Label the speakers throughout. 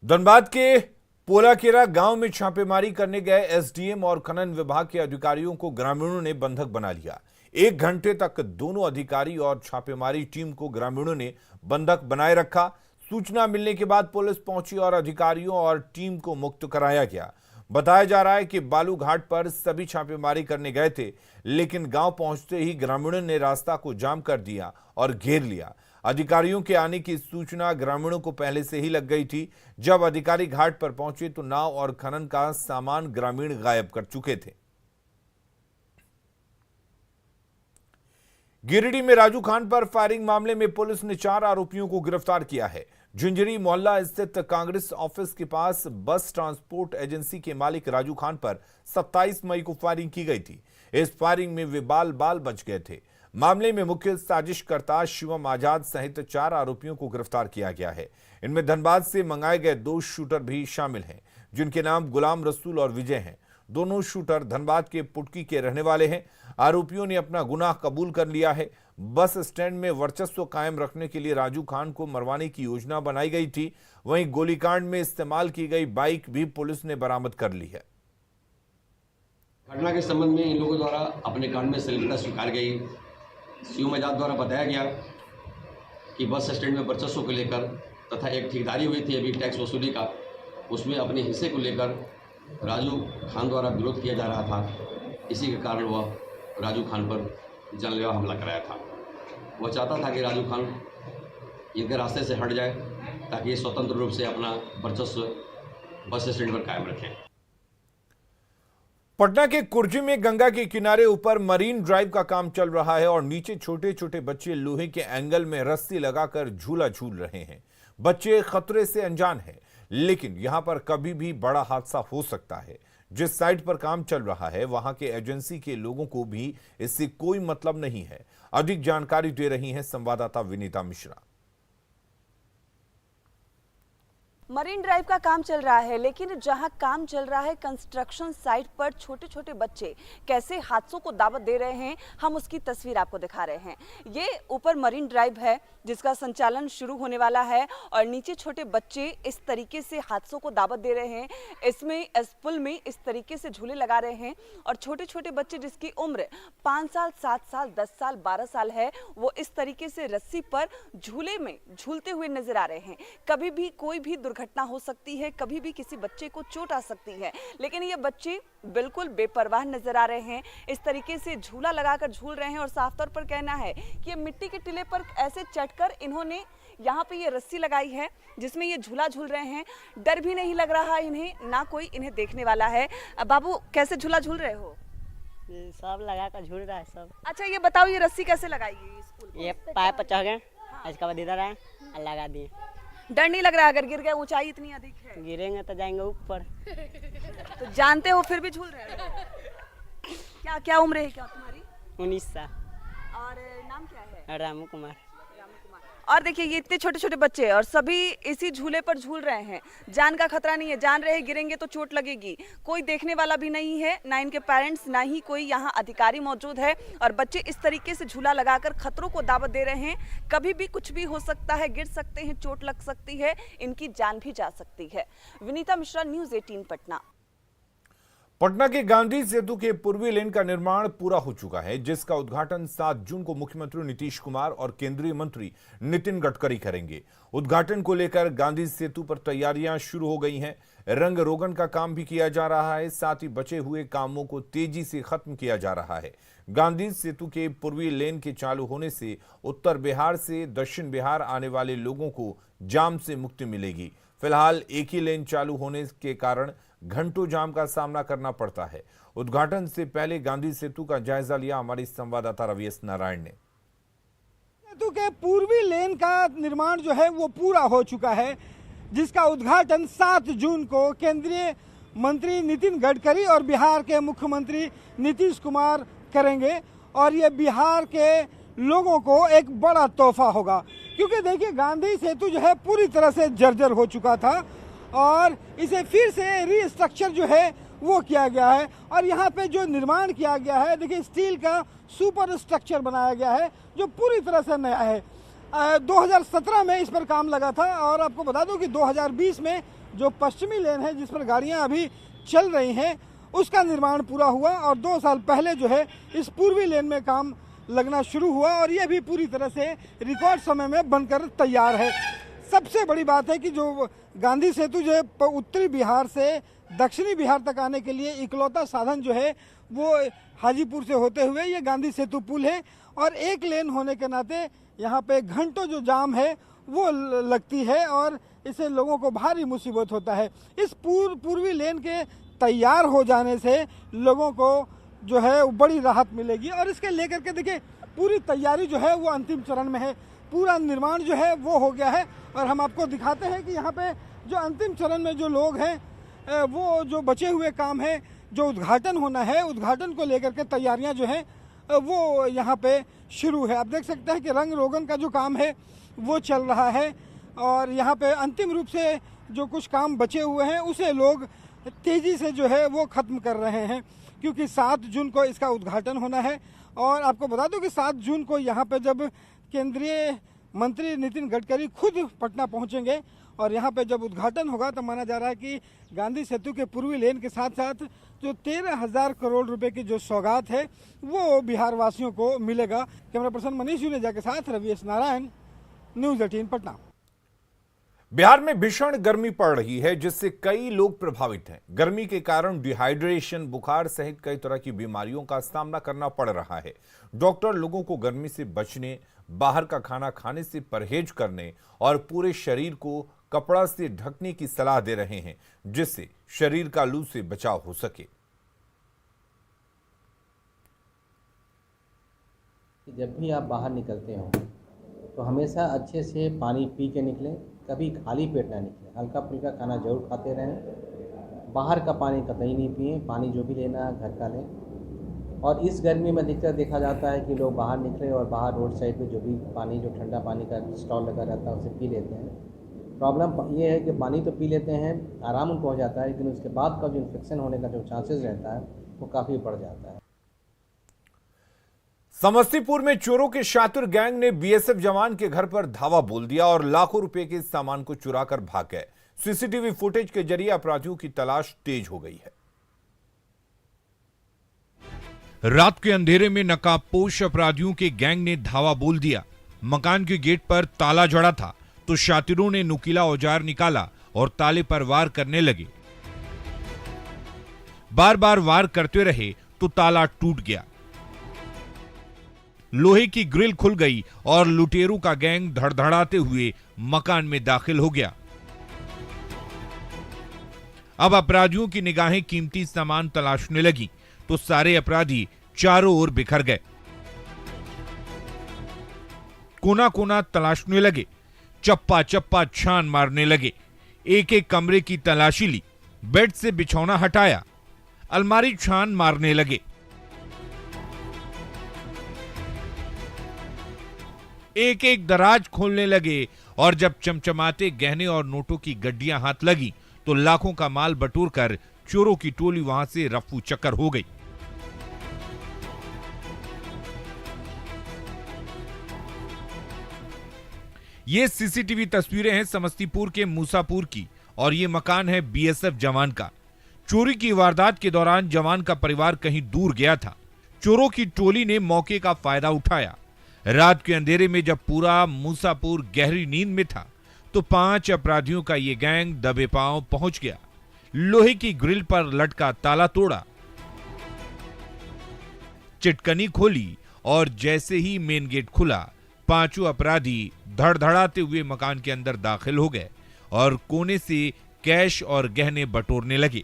Speaker 1: धनबाद के पोलाकेरा गांव में छापेमारी करने गए एसडीएम और खनन विभाग के अधिकारियों को ग्रामीणों ने बंधक बना लिया। 1 घंटे तक दोनों अधिकारी और छापेमारी टीम को ग्रामीणों ने बंधक बनाए रखा। सूचना मिलने के बाद पुलिस पहुंची और अधिकारियों और टीम को मुक्त कराया गया। बताया जा रहा है कि बालू घाट पर सभी छापेमारी करने गए थे, लेकिन गांव पहुंचते ही ग्रामीणों ने रास्ता को जाम कर दिया और घेर लिया। अधिकारियों के आने की सूचना ग्रामीणों को पहले से ही लग गई थी। जब अधिकारी घाट पर पहुंचे तो नाव और खनन का सामान ग्रामीण गायब कर चुके थे। गिरिडीह में राजू खान पर फायरिंग मामले में पुलिस ने 4 आरोपियों को गिरफ्तार किया है। झुंझुनू मोहल्ला स्थित कांग्रेस ऑफिस के पास बस ट्रांसपोर्ट एजेंसी के मालिक राजू खान पर 27 मई को फायरिंग की गई थी। इस फायरिंग में वे बाल बाल बच गए थे। मामले में मुख्य साजिशकर्ता शिवम आजाद सहित 4 आरोपियों को गिरफ्तार किया गया है। इनमें धनबाद से मंगाए गए 2 शूटर भी शामिल हैं, जिनके नाम गुलाम रसूल और विजय हैं। दोनों शूटर धनबाद के पुटकी के रहने वाले हैं। आरोपियों ने अपना गुनाह कबूल कर लिया है। बस स्टैंड में वर्चस्व कायम रखने के लिए राजू खान को मरवाने की योजना बनाई गई थी। वहीं गोलीकांड में इस्तेमाल की गई बाइक भी पुलिस ने बरामद कर ली है।
Speaker 2: घटना के संबंध में इन लोगों द्वारा अपने कांड में संलिप्तता स्वीकार गई। शिवम आजाद द्वारा बताया गया कि बस स्टैंड में वर्चस्व को लेकर तथा एक ठेकेदारी हुई थी अभी टैक्स वसूली का, उसमें अपने हिस्से को लेकर राजू खान द्वारा विरोध किया जा रहा था। इसी के कारण वह राजू खान पर जानलेवा हमला कराया था। वह चाहता था कि राजू खान इनके रास्ते से हट जाए ताकि ये स्वतंत्र रूप से अपना वर्चस्व बस स्टैंड पर कायम रखें।
Speaker 1: पटना के कुर्जी में गंगा के किनारे ऊपर मरीन ड्राइव का काम चल रहा है और नीचे छोटे छोटे बच्चे लोहे के एंगल में रस्सी लगाकर झूला झूल रहे हैं। बच्चे खतरे से अनजान हैं, लेकिन यहां पर कभी भी बड़ा हादसा हो सकता है। जिस साइट पर काम चल रहा है वहां के एजेंसी के लोगों को भी इससे कोई मतलब नहीं है। अधिक जानकारी दे रही हैं संवाददाता विनीता मिश्रा।
Speaker 3: मरीन ड्राइव का काम चल रहा है, लेकिन जहां काम चल रहा है कंस्ट्रक्शन साइट पर छोटे छोटे बच्चे कैसे हादसों को दावत दे रहे हैं, हम उसकी तस्वीर आपको दिखा रहे हैं। ये ऊपर मरीन ड्राइव है जिसका संचालन शुरू होने वाला है और नीचे छोटे बच्चे इस तरीके से हादसों को दावत दे रहे हैं। इसमें इस पुल में इस तरीके से झूले लगा रहे हैं और छोटे छोटे बच्चे जिसकी उम्र 5 साल 7 साल 10 साल 12 साल है, वो इस तरीके से रस्सी पर झूले में झूलते हुए नजर आ रहे हैं। कभी भी कोई भी घटना हो सकती है, कभी भी किसी बच्चे को चोट आ सकती है, लेकिन ये बच्चे बिल्कुल बेपरवाह नजर आ रहे हैं। इस तरीके से झूला लगाकर झूल रहे हैं और साफ तौर पर कहना है कि ये मिट्टी के टीले पर ऐसे चढ़कर इन्होंने यहाँ पे ये रस्सी लगाई है जिसमें ये झूला झूल रहे हैं। डर भी नहीं लग रहा इन्हें, ना कोई इन्हें देखने वाला है। बाबू, कैसे झूला झूल रहे हो?
Speaker 4: सब लगा कर झूल रहा है सब।
Speaker 3: अच्छा, ये बताओ ये रस्सी कैसे लगाई गई?
Speaker 4: ये पाइप पर चढ़ गए, इसके बाद इधर आए और लगा दिए।
Speaker 3: डर नहीं लग रहा अगर गिर गए? ऊंचाई इतनी अधिक है।
Speaker 4: गिरेंगे तो जाएंगे ऊपर।
Speaker 3: तो जानते हो फिर भी झूल रहे हो? क्या क्या उम्र है क्या तुम्हारी?
Speaker 4: 19 साल।
Speaker 3: और नाम क्या है?
Speaker 4: रामू कुमार।
Speaker 3: और देखिए ये इतने छोटे छोटे बच्चे और सभी इसी झूले पर झूल रहे हैं। जान का खतरा नहीं है, जान रहे गिरेंगे तो चोट लगेगी। कोई देखने वाला भी नहीं है, ना इनके पेरेंट्स ना ही कोई यहाँ अधिकारी मौजूद है और बच्चे इस तरीके से झूला लगाकर खतरों को दावत दे रहे हैं। कभी भी कुछ भी हो सकता है, गिर सकते हैं, चोट लग सकती है, इनकी जान भी जा सकती है। विनीता मिश्रा, न्यूज़ 18 पटना।
Speaker 1: पटना के गांधी सेतु के पूर्वी लेन का निर्माण पूरा हो चुका है, जिसका उद्घाटन 7 जून को मुख्यमंत्री नीतीश कुमार और केंद्रीय मंत्री नितिन गडकरी करेंगे। उद्घाटन को लेकर गांधी सेतु पर तैयारियां शुरू हो गई हैं। रंग रोगन का काम भी किया जा रहा है, साथ ही बचे हुए कामों को तेजी से खत्म किया जा रहा है। गांधी सेतु के पूर्वी लेन के चालू होने से उत्तर बिहार से दक्षिण बिहार आने वाले लोगों को जाम से मुक्ति मिलेगी। फिलहाल एक ही लेन चालू होने के कारण घंटों जाम का सामना करना पड़ता है। उद्घाटन से पहले गांधी सेतु का जायजा लिया हमारी संवाददाता रवीश नारायण ने।
Speaker 5: सेतु के पूर्वी लेन का निर्माण जो है वो पूरा हो चुका है, जिसका उद्घाटन 7 जून को केंद्रीय मंत्री नितिन गडकरी और बिहार के मुख्यमंत्री नीतीश कुमार करेंगे। और ये बिहार के लोगों को एक बड़ा तोहफा होगा, क्योंकि देखिए गांधी सेतु जो है पूरी तरह से जर्जर हो चुका था और इसे फिर से रीस्ट्रक्चर जो है वो किया गया है। और यहाँ पे जो निर्माण किया गया है, देखिए स्टील का सुपर स्ट्रक्चर बनाया गया है जो पूरी तरह से नया है। 2017 में इस पर काम लगा था और आपको बता दूं कि 2020 में जो पश्चिमी लेन है जिस पर गाड़ियां अभी चल रही हैं उसका निर्माण पूरा हुआ और 2 साल पहले जो है इस पूर्वी लेन में काम लगना शुरू हुआ और ये भी पूरी तरह से रिकॉर्ड समय में बनकर तैयार है। सबसे बड़ी बात है कि जो गांधी सेतु जो है उत्तरी बिहार से दक्षिणी बिहार तक आने के लिए इकलौता साधन जो है वो हाजीपुर से होते हुए ये गांधी सेतु पुल है और एक लेन होने के नाते यहाँ पे घंटों जो जाम है वो लगती है और इससे लोगों को भारी मुसीबत होता है। इस पूर्वी लेन के तैयार हो जाने से लोगों को जो है बड़ी राहत मिलेगी और इसके लेकर के देखिए पूरी तैयारी जो है वो अंतिम चरण में है। पूरा निर्माण जो है वो हो गया है और हम आपको दिखाते हैं कि यहाँ पे जो अंतिम चरण में जो लोग हैं वो जो बचे हुए काम है जो उद्घाटन होना है उद्घाटन को लेकर के तैयारियां जो हैं वो यहाँ पे शुरू है। आप देख सकते हैं कि रंग रोगन का जो काम है वो चल रहा है और यहाँ पे अंतिम रूप से जो कुछ काम बचे हुए हैं उसे लोग तेज़ी से जो है वो ख़त्म कर रहे हैं क्योंकि 7 जून को इसका उद्घाटन होना है। और आपको बता दूं कि 7 जून को यहाँ पे जब केंद्रीय मंत्री नितिन गडकरी खुद पटना पहुँचेंगे और यहाँ पे जब उद्घाटन होगा तो माना जा रहा है कि गांधी सेतु के पूर्वी लेन के साथ साथ जो 13,000 करोड़ रुपए की जो सौगात है वो बिहार वासियों को मिलेगा। कैमरा पर्सन मनीष जुनेजा के साथ रवि एस नारायण, न्यूज़ 18 पटना।
Speaker 1: बिहार में भीषण गर्मी पड़ रही है जिससे कई लोग प्रभावित हैं। गर्मी के कारण डिहाइड्रेशन, बुखार सहित कई तरह की बीमारियों का सामना करना पड़ रहा है। डॉक्टर लोगों को गर्मी से बचने, बाहर का खाना खाने से परहेज करने और पूरे शरीर को कपड़ा से ढकने की सलाह दे रहे हैं जिससे शरीर का लू से बचाव हो सके।
Speaker 6: जब भी आप बाहर निकलते हो तो हमेशा अच्छे से पानी पी के निकलें, कभी खाली पेट ना निकलें। हल्का फुल्का खाना जरूर खाते रहें, बाहर का पानी कतई नहीं पिए, पानी जो भी लेना है घर का लें। और इस गर्मी में अधिकतर देखा जाता है कि लोग बाहर निकले और बाहर रोड साइड पे जो भी पानी, जो ठंडा पानी का स्टॉल लगा रहता है उसे पी लेते हैं। प्रॉब्लम ये है कि पानी तो पी लेते हैं, आराम उनको हो जाता है, लेकिन उसके बाद का जो इन्फेक्शन होने का जो चांसेस रहता है वो काफ़ी बढ़ जाता है।
Speaker 1: समस्तीपुर में चोरों के शातिर गैंग ने बीएसएफ जवान के घर पर धावा बोल दिया और लाखों रुपए के सामान को चुराकर भाग गए। सीसीटीवी फुटेज के जरिए अपराधियों की तलाश तेज हो गई है। रात के अंधेरे में नकाबपोश अपराधियों के गैंग ने धावा बोल दिया। मकान के गेट पर ताला जड़ा था तो शातिरों ने नुकीला औजार निकाला और ताले पर वार करने लगे। बार बार वार करते रहे तो ताला टूट गया। लोहे की ग्रिल खुल गई और लुटेरों का गैंग धड़धड़ाते हुए मकान में दाखिल हो गया। अब अपराधियों की निगाहें कीमती सामान तलाशने लगी तो सारे अपराधी चारों ओर बिखर गए। कोना कोना तलाशने लगे, चप्पा चप्पा छान मारने लगे। एक एक कमरे की तलाशी ली, बेड से बिछौना हटाया, अलमारी छान मारने लगे। एक एक दराज खोलने लगे और जब चमचमाते गहने और नोटों की गड्डियां हाथ लगी तो लाखों का माल बटोर कर चोरों की टोली वहां से रफू चक्कर हो गई। ये सीसीटीवी तस्वीरें हैं समस्तीपुर के मूसापुर की और ये मकान है बीएसएफ जवान का। चोरी की वारदात के दौरान जवान का परिवार कहीं दूर गया था। चोरों की टोली ने मौके का फायदा उठाया। रात के अंधेरे में जब पूरा मूसापुर गहरी नींद में था तो 5 अपराधियों का ये गैंग दबे पांव पहुंच गया। लोहे की ग्रिल पर लटका ताला तोड़ा, चिटकनी खोली और जैसे ही मेन गेट खुला 5 अपराधी धड़धड़ाते हुए मकान के अंदर दाखिल हो गए और कोने से कैश और गहने बटोरने लगे।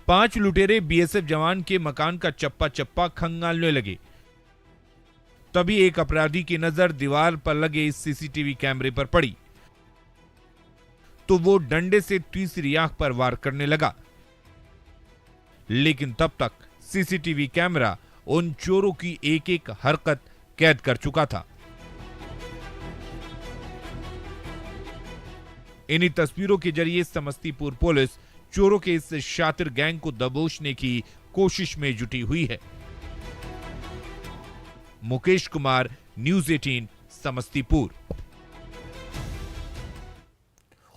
Speaker 1: 5 लुटेरे बीएसएफ जवान के मकान का चप्पा चप्पा खंगालने लगे। तभी एक अपराधी की नजर दीवार पर लगे सीसीटीवी कैमरे पर पड़ी तो वो डंडे से तीसरी आंख पर वार करने लगा, लेकिन तब तक सीसीटीवी कैमरा उन चोरों की एक एक हरकत कैद कर चुका था। इन्हीं तस्वीरों के जरिए समस्तीपुर पुलिस चोरों के इस शातिर गैंग को दबोचने की कोशिश में जुटी हुई है। मुकेश कुमार, न्यूज 18 समस्तीपुर।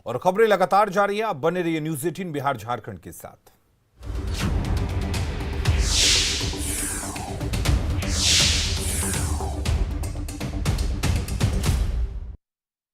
Speaker 1: और खबरें लगातार जारी है, आप बने रहिए न्यूज 18 बिहार झारखंड के साथ।